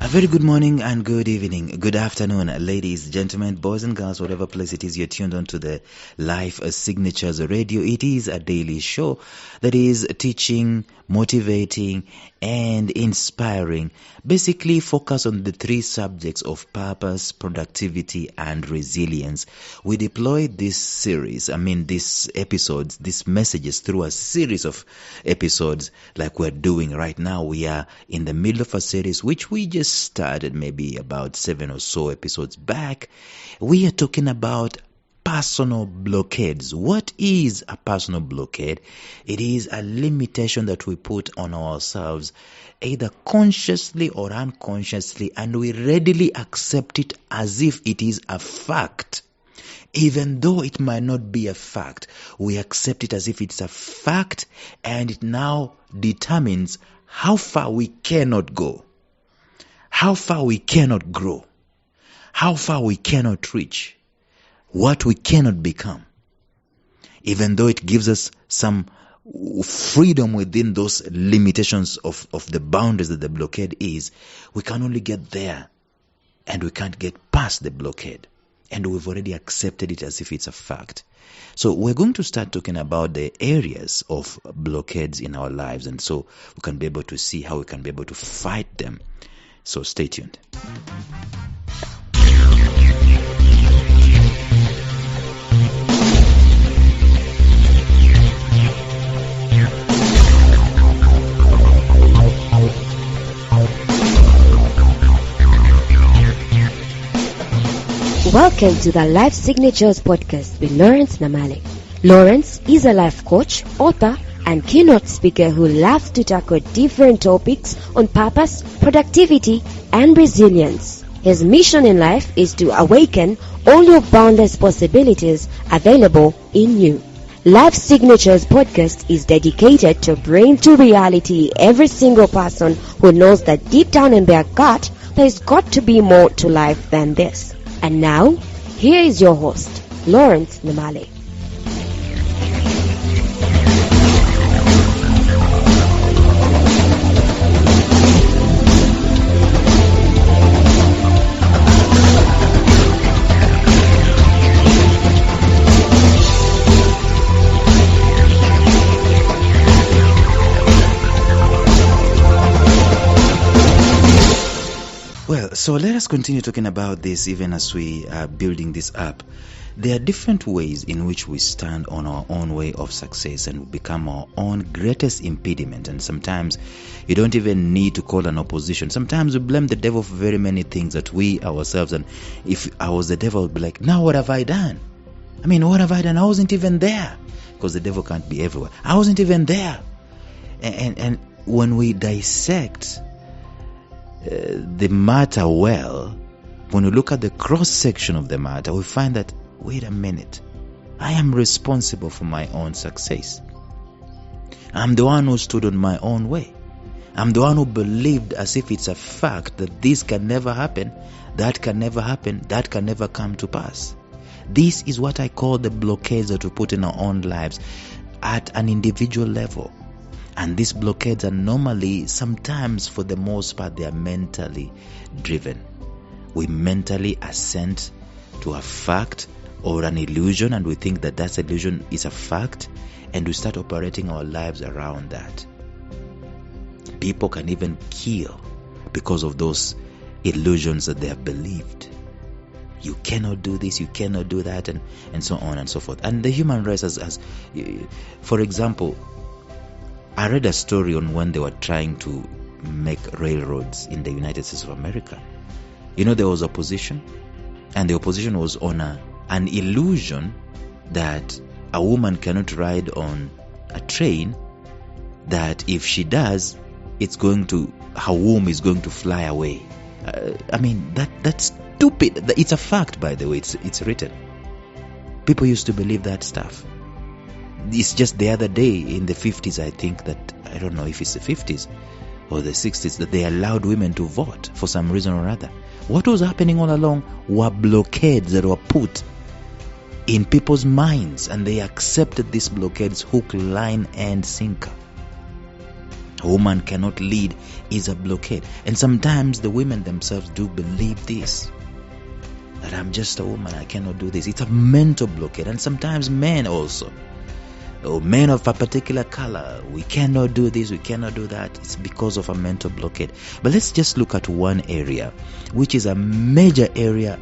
A very good morning and good evening, good afternoon, ladies, gentlemen, boys and girls, whatever place it is you're tuned on to the Life Signatures Radio. It is a daily show that is teaching, motivating, and inspiring. Basically focus on the three subjects of purpose, productivity, and resilience. We deploy these episodes, these messages through a series of episodes like we're doing right now. We are in the middle of a series which we just started maybe about 7 or so episodes back. We are talking about personal blockades. What is a personal blockade? It is a limitation that we put on ourselves, either consciously or unconsciously, and we readily accept it as if it is a fact. Even though it might not be a fact, we accept it as if it's a fact, and it now determines how far we cannot go, how far we cannot grow, how far we cannot reach, what we cannot become. Even though it gives us some freedom within those limitations of the boundaries that the blockade is, we can only get there and we can't get past the blockade. And we've already accepted it as if it's a fact. So we're going to start talking about the areas of blockades in our lives, and so we can be able to see how we can be able to fight them. So stay tuned. Welcome to the Life Signatures podcast with Lawrence Namale. Lawrence is a life coach, author, and keynote speaker who loves to tackle different topics on purpose, productivity, and resilience. His mission in life is to awaken all your boundless possibilities available in you. Life Signatures podcast is dedicated to bring to reality every single person who knows that deep down in their gut, there's got to be more to life than this. And now, here is your host, Lawrence Namale. So let us continue talking about this even as we are building this up. There are different ways in which we stand on our own way of success and become our own greatest impediment. And sometimes you don't even need to call an opposition. Sometimes we blame the devil for very many things that we ourselves, and if I was the devil, I would be like, now what have I done? What have I done? I wasn't even there. Because the devil can't be everywhere. I wasn't even there. And when we dissect the matter well, when we look at the cross section of the matter, we find that, wait a minute, I am responsible for my own success. I'm the one who stood on my own way. I'm the one who believed as if it's a fact that this can never happen, that can never happen, that can never come to pass. This is what I call the blockades that we put in our own lives at an individual level. And these blockades are normally, sometimes for the most part, they are mentally driven. We mentally assent to a fact or an illusion, and we think that that illusion is a fact, and we start operating our lives around that. People can even kill because of those illusions that they have believed. You cannot do this, you cannot do that, and so on and so forth. And the human race has for example, I read a story on when they were trying to make railroads in the United States of America. There was opposition, and the opposition was on an illusion that a woman cannot ride on a train, that if she does, her womb is going to fly away. That's stupid. It's a fact, by the way. It's written. People used to believe that stuff. It's just the other day in the 50s, I think that, I don't know if it's the 50s or the 60s, that they allowed women to vote for some reason or other. What was happening all along were blockades that were put in people's minds, and they accepted these blockades hook, line, and sinker. A woman cannot lead is a blockade. And sometimes the women themselves do believe this, that I'm just a woman, I cannot do this. It's a mental blockade. And sometimes men also, or men of a particular color, we cannot do this, we cannot do that. It's because of a mental blockade. But let's just look at one area, which is a major area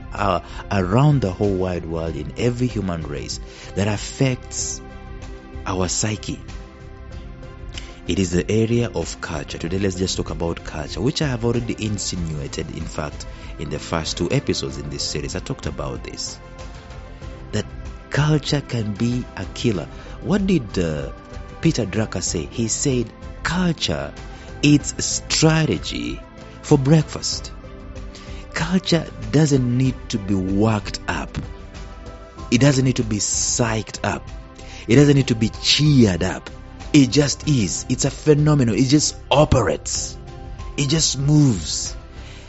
around the whole wide world, in every human race, that affects our psyche. It is the area of culture. Today let's just talk about culture, which I have already insinuated. In fact, in the first 2 episodes in this series, I talked about this, that culture can be a killer. What did Peter Drucker say? He said, culture is strategy for breakfast. Culture doesn't need to be worked up. It doesn't need to be psyched up. It doesn't need to be cheered up. It just is. It's a phenomenon. It just operates. It just moves.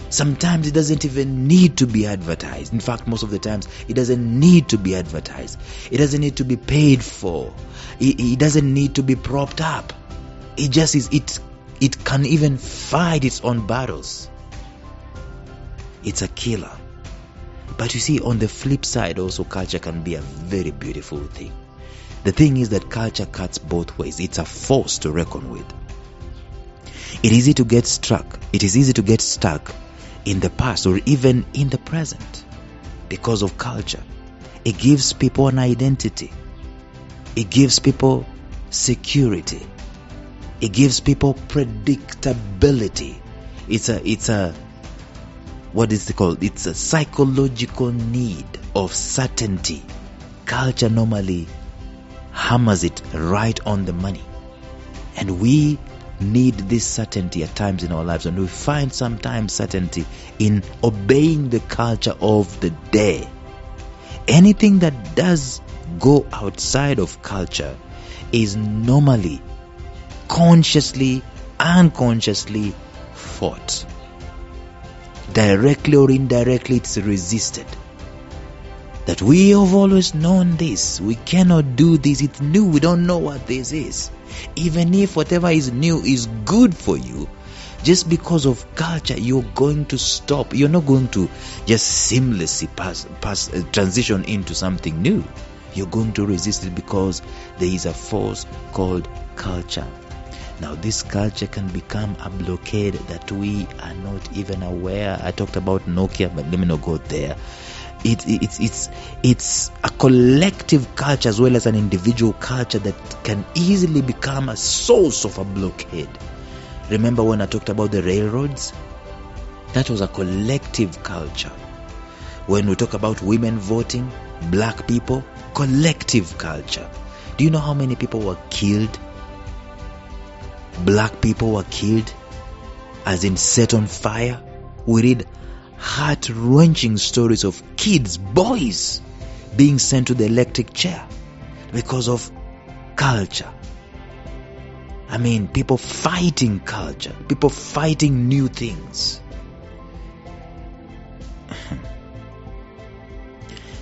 Sometimes it doesn't even need to be advertised. In fact, most of the times, it doesn't need to be advertised. It doesn't need to be paid for. It doesn't need to be propped up. It just is. It can even fight its own battles. It's a killer. But you see, on the flip side also, culture can be a very beautiful thing. The thing is that culture cuts both ways. It's a force to reckon with. It is easy to get stuck. It is easy to get stuck in the past or even in the present because of culture. It gives people an identity. It gives people security. It gives people predictability. It's a what is it called? It's a psychological need of certainty. Culture normally hammers it right on the money. And we need this certainty at times in our lives, and we find sometimes certainty in obeying the culture of the day. Anything that does go outside of culture is normally consciously, unconsciously fought. Directly or indirectly, it's resisted. That we have always known this. We cannot do this. It's new. We don't know what this is. Even if whatever is new is good for you, just because of culture, you're going to stop. You're not going to just seamlessly transition into something new. You're going to resist it because there is a force called culture. Now, this culture can become a blockade that we are not even aware. I talked about Nokia, but let me not go there. It's a collective culture as well as an individual culture that can easily become a source of a blockade. Remember when I talked about the railroads? That was a collective culture. When we talk about women voting, black people, collective culture. Do you know how many people were killed? Black people were killed, as in set on fire. We read heart-wrenching stories of kids, boys, being sent to the electric chair because of culture. I mean, people fighting culture, people fighting new things.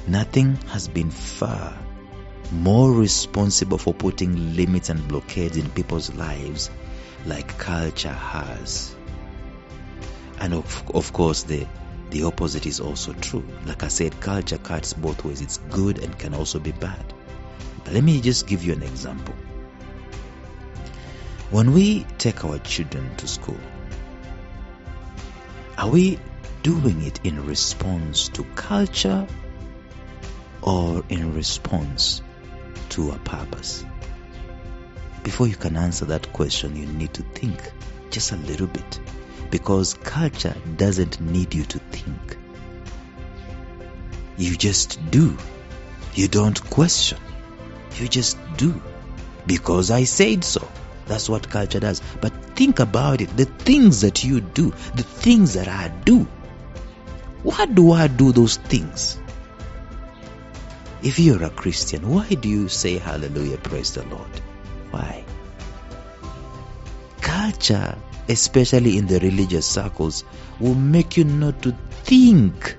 Nothing has been far more responsible for putting limits and blockades in people's lives like culture has. And of course, the opposite is also true. Like I said, culture cuts both ways. It's good and can also be bad. But let me just give you an example. When we take our children to school, are we doing it in response to culture or in response to a purpose? Before you can answer that question, you need to think just a little bit, because culture doesn't need you to think. You just do. You don't question. You just do. Because I said so. That's what culture does. But think about it. The things that you do, the things that I do. Why do I do those things? If you're a Christian, why do you say hallelujah, praise the Lord? Why? Culture, especially in the religious circles, will make you not to think.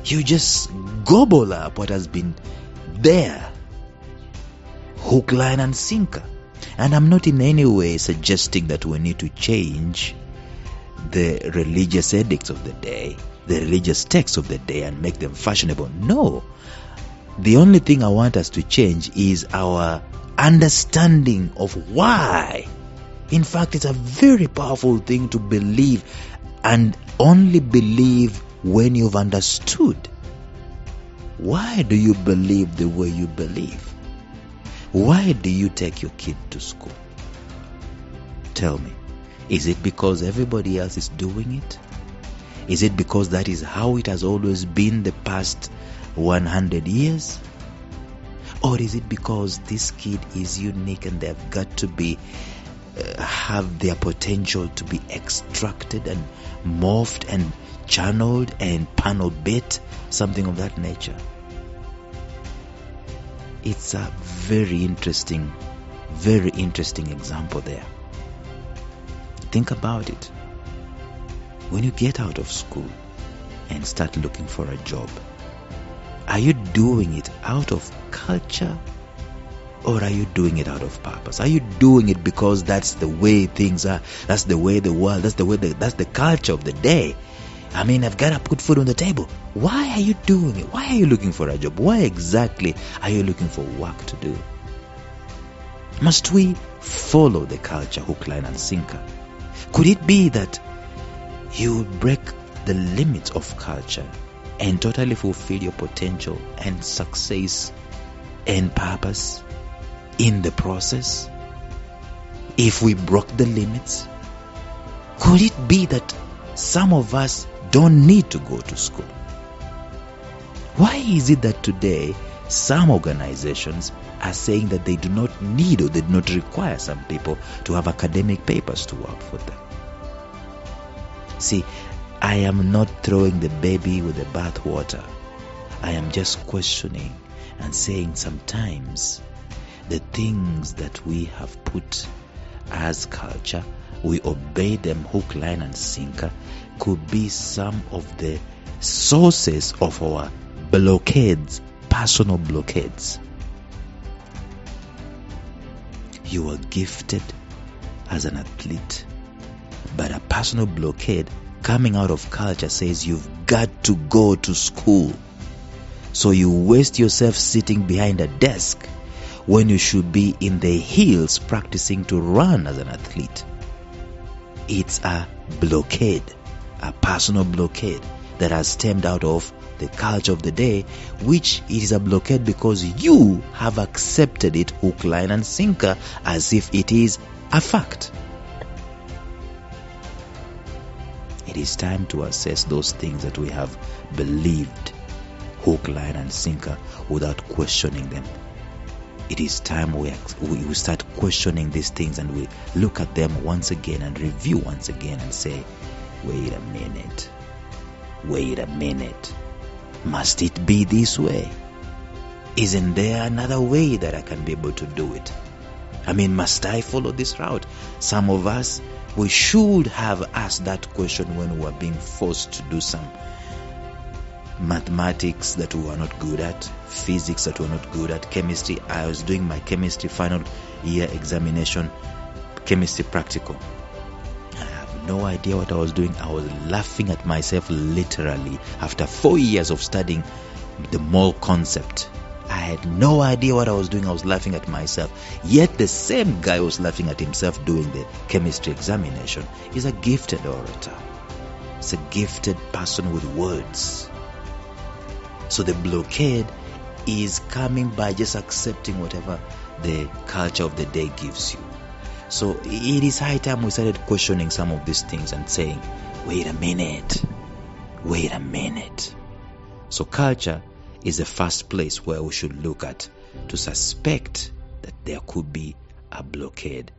You just gobble up what has been there. Hook, line and sinker. And I'm not in any way suggesting that we need to change the religious edicts of the day, the religious texts of the day, and make them fashionable. No. The only thing I want us to change is our understanding of why. In fact, it's a very powerful thing to believe, and only believe when you've understood. Why do you believe the way you believe? Why do you take your kid to school? Tell me, is it because everybody else is doing it? Is it because that is how it has always been the past 100 years? Or is it because this kid is unique and they've got to be have their potential to be extracted and morphed and channeled and panel bit, something of that nature? It's a very interesting example there. Think about it. When you get out of school and start looking for a job, are you doing it out of culture, or are you doing it out of purpose? Are you doing it because that's the way things are, that's the way the world, that's the culture of the day? I mean, I've got to put food on the table. Why are you doing it? Why are you looking for a job? Why exactly are you looking for work to do? Must we follow the culture hook, line and sinker? Could it be that you break the limits of culture and totally fulfill your potential and success and purpose in the process? If we broke the limits, could it be that some of us don't need to go to school? Why is it that today some organizations are saying that they do not need or they do not require some people to have academic papers to work for them? See, I am not throwing the baby with the bathwater. I am just questioning and saying sometimes the things that we have put as culture, we obey them hook, line and sinker, could be some of the sources of our blockades, personal blockades. You are gifted as an athlete, but a personal blockade coming out of culture says you've got to go to school. So you waste yourself sitting behind a desk when you should be in the hills practicing to run as an athlete. It's a blockade, a personal blockade that has stemmed out of the culture of the day, which is a blockade because you have accepted it hook, line and sinker as if it is a fact. It is time to assess those things that we have believed hook, line and sinker without questioning them. It is time we start questioning these things and we look at them once again and review once again and say, wait a minute. Must it be this way? Isn't there another way that I can be able to do it? I mean, must I follow this route? Some of us, we should have asked that question when we were being forced to do some mathematics that we were not good at, physics that we were not good at, chemistry. I was doing my chemistry final year examination, chemistry practical. I have no idea what I was doing. I was laughing at myself literally after 4 years of studying the mole concept. I had no idea what I was doing. I was laughing at myself. Yet the same guy was laughing at himself doing the chemistry examination is a gifted orator. It's a gifted person with words. So the blockade is coming by just accepting whatever the culture of the day gives you. So it is high time we started questioning some of these things and saying, wait a minute. So culture is the first place where we should look at to suspect that there could be a blockade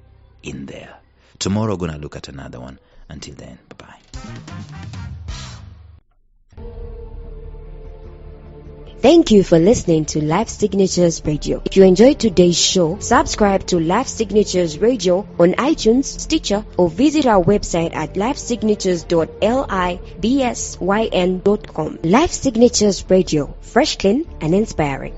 in there. Tomorrow we're going to look at another one. Until then, bye-bye. Thank you for listening to Life Signatures Radio. If you enjoyed today's show, subscribe to Life Signatures Radio on iTunes, Stitcher, or visit our website at lifesignatures.libsyn.com. Life Signatures Radio, fresh, clean, and inspiring.